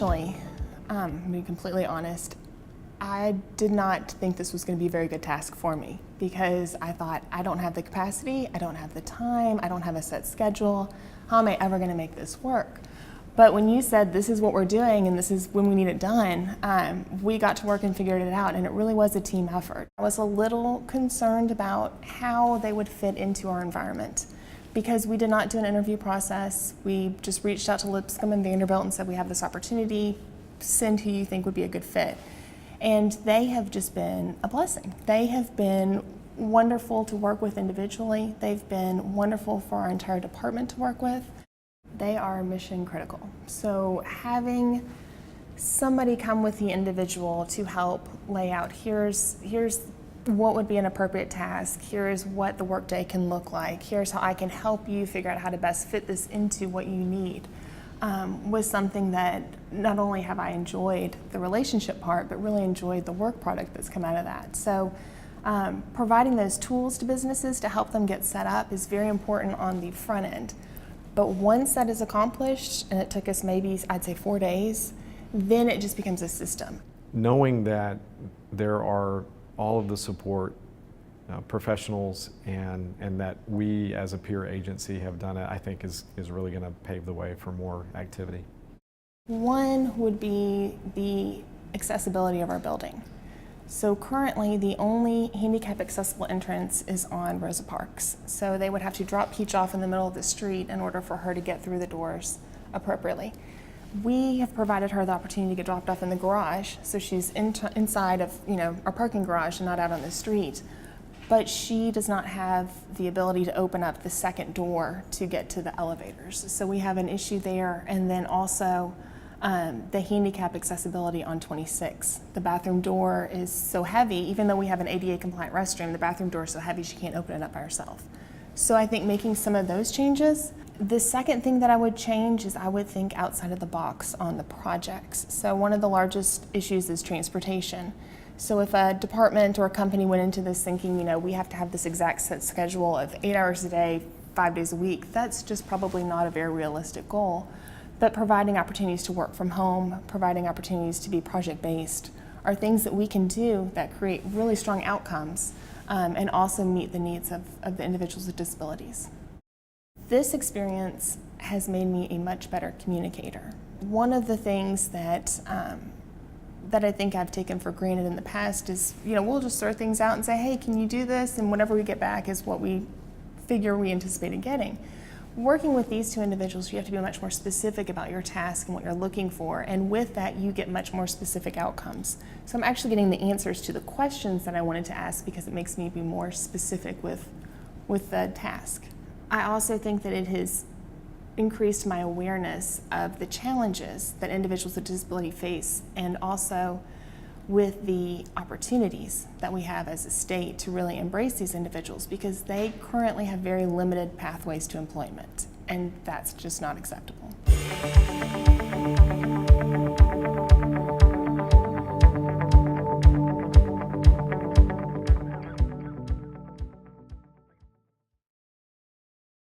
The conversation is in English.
Initially, to be completely honest, I did not think this was going to be a very good task for me because I thought, I don't have the capacity, I don't have the time, I don't have a set schedule. How am I ever going to make this work? But when you said this is what we're doing and this is when we need it done, we got to work and figured it out, and it really was a team effort. I was a little concerned about how they would fit into our environment because we did not do an interview process. We just reached out to Lipscomb and Vanderbilt and said, we have this opportunity, send who you think would be a good fit. And they have just been a blessing. They have been wonderful to work with individually. They've been wonderful for our entire department to work with. They are mission critical. So having somebody come with the individual to help lay out, here's what would be an appropriate task, here's what the workday can look like, here's how I can help you figure out how to best fit this into what you need, was something that not only have I enjoyed the relationship part, but really enjoyed the work product that's come out of that. So providing those tools to businesses to help them get set up is very important on the front end. But once that is accomplished, and it took us maybe, I'd say 4 days, then it just becomes a system. Knowing that there are all of the support professionals and that we as a peer agency have done it, I think is really going to pave the way for more activity. One would be the accessibility of our building. So currently the only handicap accessible entrance is on Rosa Parks. So they would have to drop Peach off in the middle of the street in order for her to get through the doors appropriately. We have provided her the opportunity to get dropped off in the garage, so she's inside of our parking garage and not out on the street. But she does not have the ability to open up the second door to get to the elevators. So we have an issue there, and then also the handicap accessibility on 26. The bathroom door is so heavy, even though we have an ADA compliant restroom, the bathroom door is so heavy she can't open it up by herself. So I think making some of those changes. The second thing that I would change is I would think outside of the box on the projects. So one of the largest issues is transportation. So if a department or a company went into this thinking, we have to have this exact set schedule of 8 hours a day, 5 days a week, that's just probably not a very realistic goal. But providing opportunities to work from home, providing opportunities to be project-based are things that we can do that create really strong outcomes and also meet the needs of the individuals with disabilities. This experience has made me a much better communicator. One of the things that I think I've taken for granted in the past is, we'll just throw things out and say, hey, can you do this? And whatever we get back is what we figure we anticipated getting. Working with these two individuals, you have to be much more specific about your task and what you're looking for, and with that you get much more specific outcomes. So I'm actually getting the answers to the questions that I wanted to ask because it makes me be more specific with the task. I also think that it has increased my awareness of the challenges that individuals with disability face, and also with the opportunities that we have as a state to really embrace these individuals, because they currently have very limited pathways to employment, and that's just not acceptable.